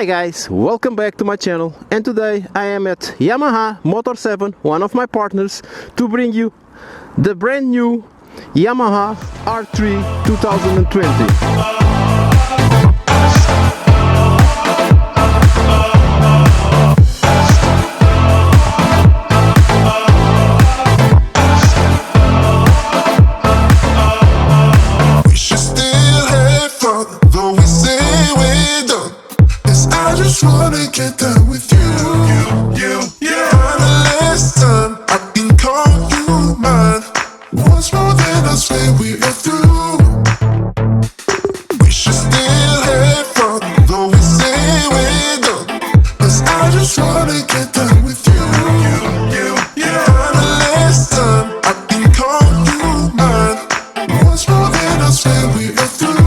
Hi guys, welcome back to my channel, and today I am at Yamaha Motor 7, one of my partners, to bring you the brand new Yamaha R3 2020. I just wanna get down with you. The last time I can call you mine. Once more than I swear we are through. We should still have fun, though we say we're done. 'Cause I just wanna get down with you. The last time I can call you mine. Once more than I swear we are through.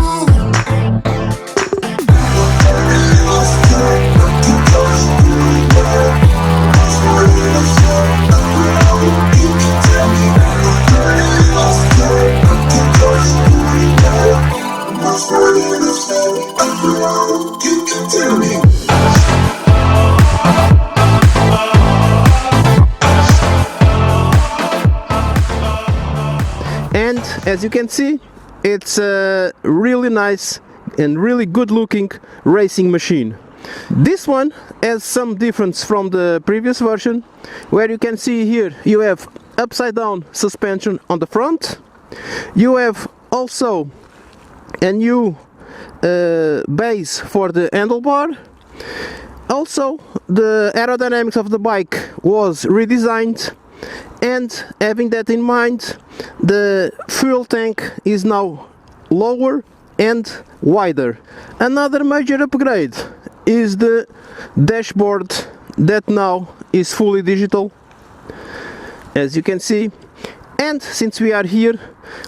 And as you can see, it's a really nice and really good looking racing machine. This one has some difference from the previous version, where you can see here you have upside down suspension on the front. You have also a new base for the handlebar. Also, the aerodynamics of the bike was redesigned, and having that in mind, the fuel tank is now lower and wider. Another major upgrade is the dashboard that now is fully digital, as you can see. And since we are here,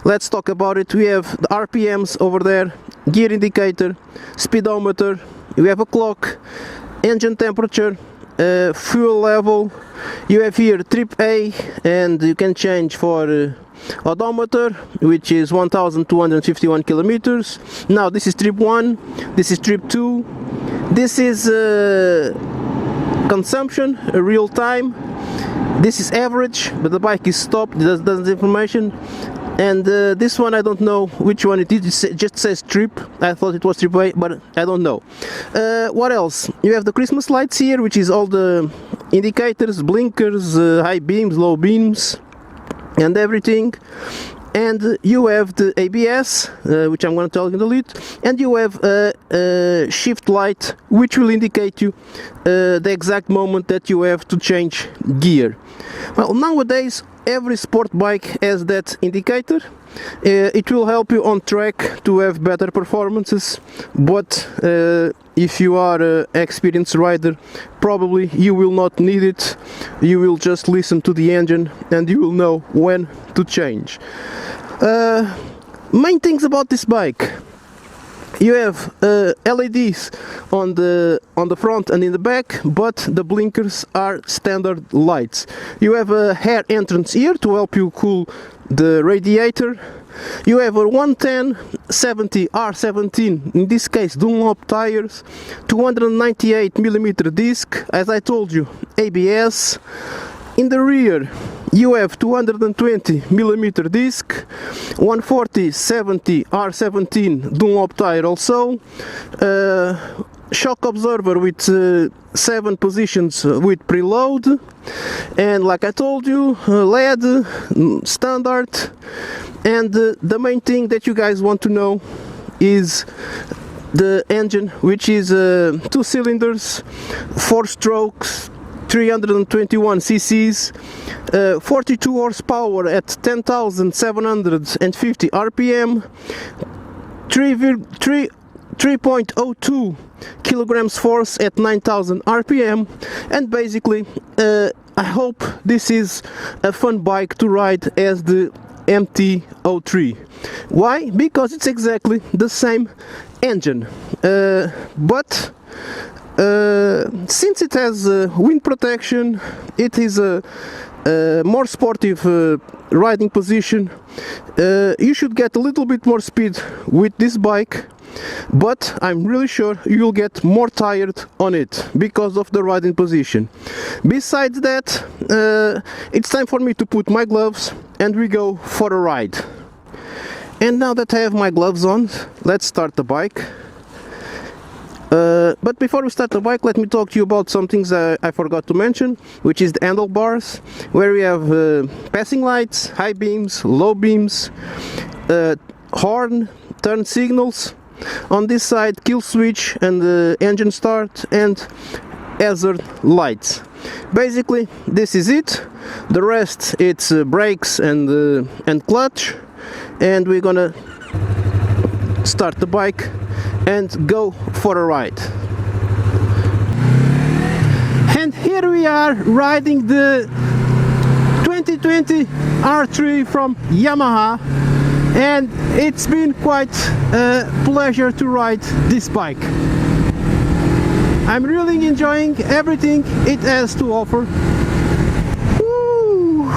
let's talk about it. We have the RPMs over there, gear indicator, speedometer, we have a clock, engine temperature, fuel level. You have here trip A, and you can change for odometer, which is 1251 kilometers. Now this is trip 1, this is trip 2, this is consumption, real time, this is average, but the bike is stopped, it doesn't information. And this one I don't know which one it is, it just says trip. I thought it was trip A, but I don't know. What else? You have the Christmas lights here, which is all the indicators, blinkers, high beams, low beams, and everything. And you have the ABS, which I'm going to tell you in a little, and you have a shift light, which will indicate you the exact moment that you have to change gear. Well, nowadays every sport bike has that indicator. It will help you on track to have better performances, but if you are an experienced rider, probably you will not need it. You will just listen to the engine and you will know when to change. Main things about this bike: you have LEDs on the front and in the back, but the blinkers are standard lights. You have a air entrance here to help you cool the radiator. You have a 110/70 R17, in this case Dunlop tires, 298mm disc, as I told you, ABS. In the rear you have 220mm disc, 140/70 R17 Dunlop tire also, shock absorber with 7 positions with preload, and like I told you, LED standard. And the main thing that you guys want to know is the engine, which is 2 cylinders, 4 strokes, 321 cc's, 42 horsepower at 10,750 rpm, 3.02 kilograms force at 9,000 rpm, and basically I hope this is a fun bike to ride as the MT-03. Why? Because it's exactly the same engine, but since it has wind protection, it is a more sportive riding position. You should get a little bit more speed with this bike, but I'm really sure you'll get more tired on it because of the riding position. Besides that, it's time for me to put my gloves and we go for a ride. And now that I have my gloves on, let's start the bike. But before we start the bike, let me talk to you about some things I forgot to mention, which is the handlebars, where we have passing lights, high beams, low beams, horn, turn signals. On this side, kill switch and engine start, and hazard lights. Basically, this is it. The rest, it's brakes and clutch. And we're gonna start the bike and go for a ride. And here we are riding the 2020 R3 from Yamaha, and it's been quite a pleasure to ride this bike. I'm really enjoying everything it has to offer. Woo!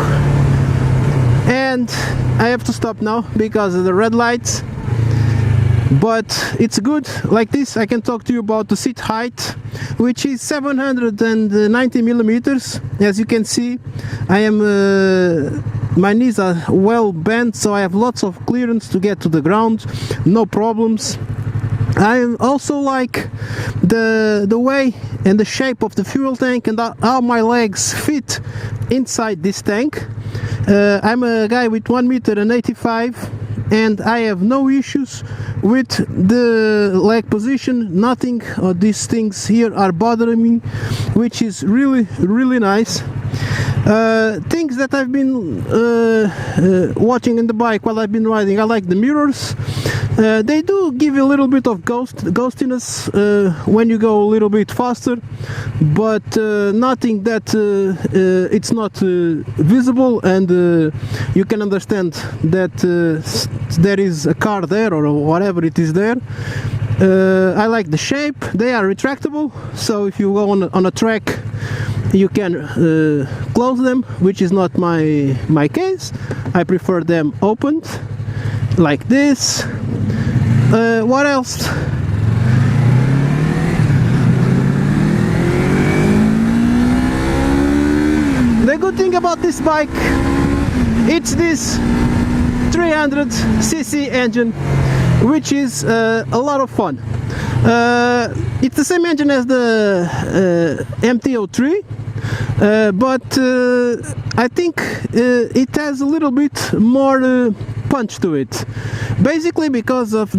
And I have to stop now because of the red lights, but it's good. Like this, I can talk to you about the seat height, which is 790 millimeters. As you can see, I am my knees are well bent, so I have lots of clearance to get to the ground, no problems. I also like the way and the shape of the fuel tank and how my legs fit inside this tank. I'm a guy with 1.85 m, and I have no issues with the leg position. Nothing of these things here are bothering me, which is really nice. Things that I've been watching in the bike while I've been riding, I like the mirrors. They do give you a little bit of ghostiness when you go a little bit faster, but nothing that it's not visible, and you can understand that there is a car there or whatever it is there. I like the shape. They are retractable, so if you go on a track, you can close them, which is not my case. I prefer them opened like this. What else? The good thing about this bike, it's this 300cc engine, which is a lot of fun. It's the same engine as the MT-03, but I think it has a little bit more punch to it, basically because of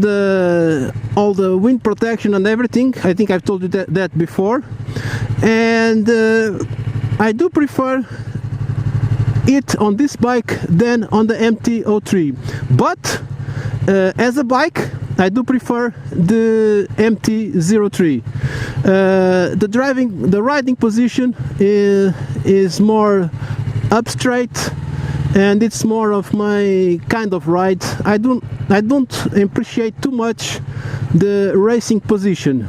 all the wind protection and everything. I think I've told you that before, and I do prefer it on this bike than on the MT-03, but as a bike I do prefer the MT-03. The riding position is more up straight, and it's more of my kind of ride. I don't appreciate too much the racing position,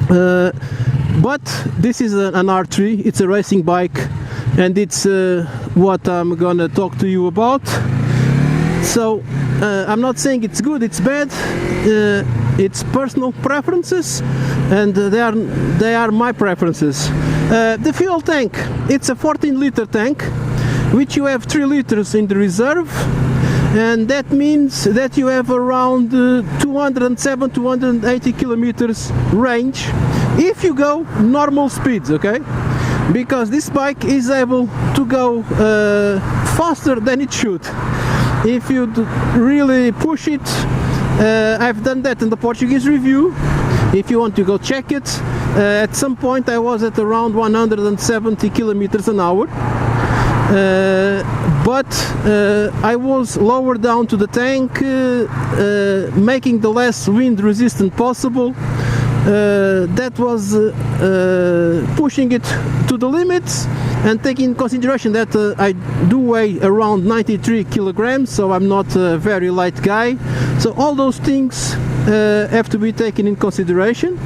but this is an R3. It's a racing bike, and it's what I'm gonna talk to you about. So I'm not saying it's good, it's bad. It's personal preferences, and they are my preferences. The fuel tank, it's a 14-liter tank, which you have 3 liters in the reserve, and that means that you have around 280 kilometers range if you go normal speeds, okay? Because this bike is able to go faster than it should. If you really push it, I've done that in the Portuguese review. If you want to go check it, at some point I was at around 170 kilometers an hour. But I was lower down to the tank, making the less wind resistant possible. That was pushing it to the limits, and taking in consideration that I do weigh around 93 kilograms, so I'm not a very light guy. So all those things have to be taken in consideration.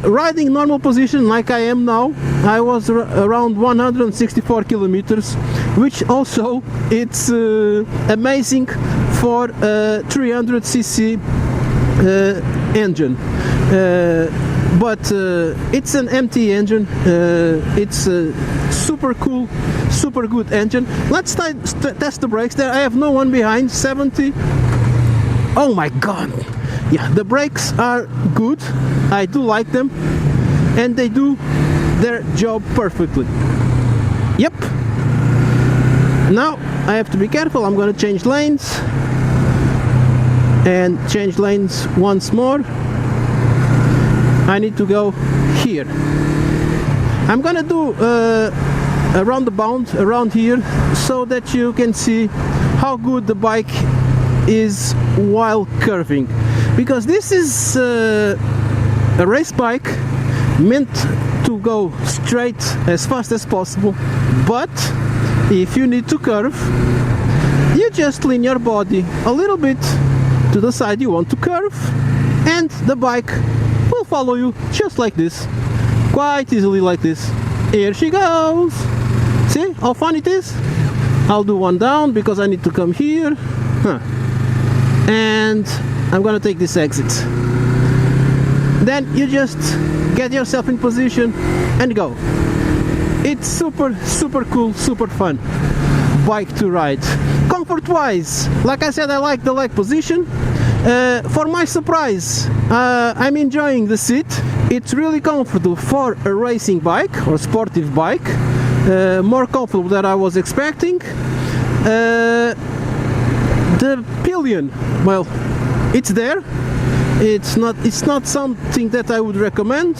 Riding normal position like I am now, I was around 164 kilometers, which also it's amazing for a 300cc engine, but it's an empty engine. It's a super cool, super good engine. Let's test the brakes there. I have no one behind. 70. Oh my god, yeah, the brakes are good. I do like them, and they do their job perfectly. Yep. Now I have to be careful. I'm gonna change lanes and change lanes once more. I need to go here. I'm gonna do a roundabout around here so that you can see how good the bike is while curving, because this is a race bike meant to go straight as fast as possible, but if you need to curve, you just lean your body a little bit to the side you want to curve, and the bike will follow you just like this, quite easily like this. Here she goes. See how fun it is? I'll do one down because I need to come here. And I'm gonna take this exit. Then you just get yourself in position and go. It's super, super cool, super fun bike to ride. Comfort wise, like I said, I like the leg position. For my surprise, I'm enjoying the seat. It's really comfortable for a racing bike or sportive bike, more comfortable than I was expecting. The pillion, well, it's there. It's not something that I would recommend.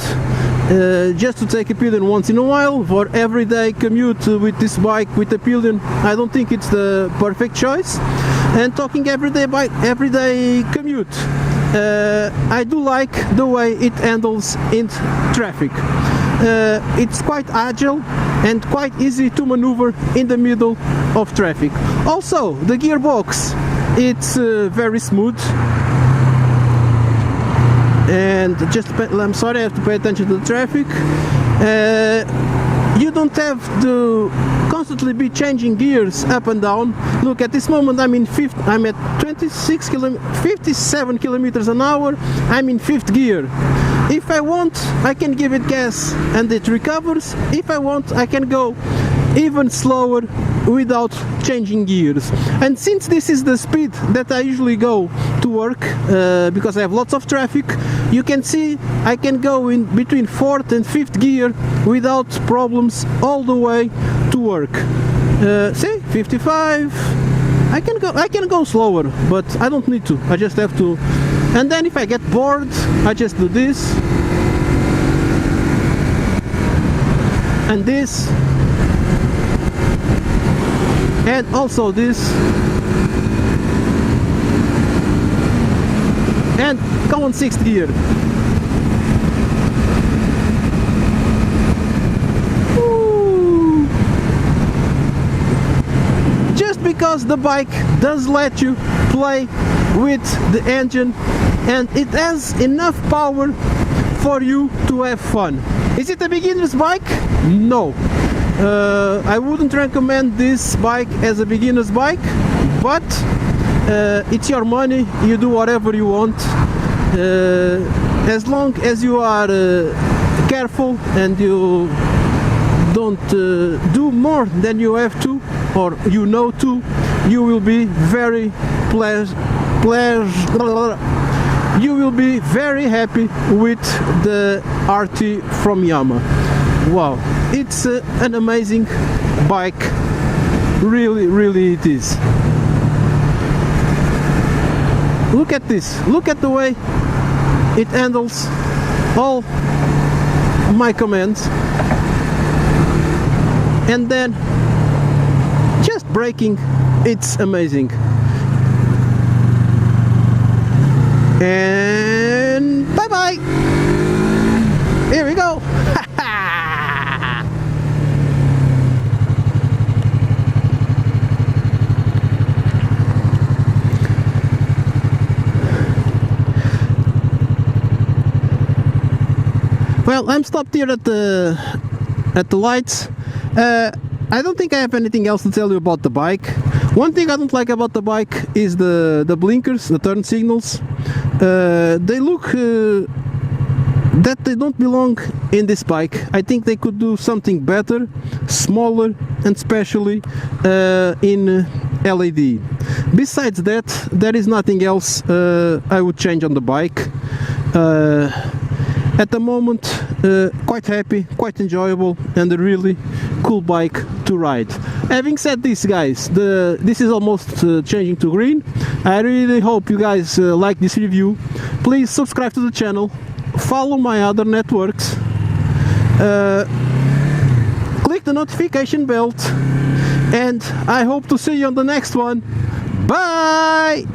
Just to take a pillion once in a while. For everyday commute with this bike with a pillion, I don't think it's the perfect choice. And talking everyday commute, I do like the way it handles in traffic. It's quite agile and quite easy to maneuver in the middle of traffic. Also, the gearbox, it's very smooth. And I'm sorry, I have to pay attention to the traffic. You don't have to constantly be changing gears up and down. Look, at this moment I'm at 57 kilometers an hour. I'm in 5th gear. If I want, I can give it gas and it recovers. If I want, I can go even slower without changing gears. And since this is the speed that I usually go to work, because I have lots of traffic, you can see I can go in between 4th and 5th gear without problems all the way to work. See, 55. I can go slower, but I don't need to. I just have to. And then if I get bored, I just do this and this, and also this, and go on 6th gear. Ooh. Just because the bike does let you play with the engine and it has enough power for you to have fun. Is it a beginner's bike? No. I wouldn't recommend this bike as a beginner's bike, but it's your money, you do whatever you want. As long as you are careful and you don't do more than you have to or you know to, you will be very you will be very happy with the R3 from Yamaha. Wow, it's an amazing bike, really, really it is. Look at this, look at the way it handles all my commands, and then just braking, it's amazing. And bye bye. Here we go. Well, I'm stopped here at the lights. I don't think I have anything else to tell you about the bike. One thing I don't like about the bike is the blinkers, the turn signals. They look that they don't belong in this bike. I think they could do something better, smaller, and especially in LED. Besides that, there is nothing else I would change on the bike. At the moment, quite happy, quite enjoyable, and a really cool bike to ride. Having said this, guys, this is almost changing to green. I really hope you guys like this review. Please subscribe to the channel, follow my other networks, click the notification bell, and I hope to see you on the next one. Bye!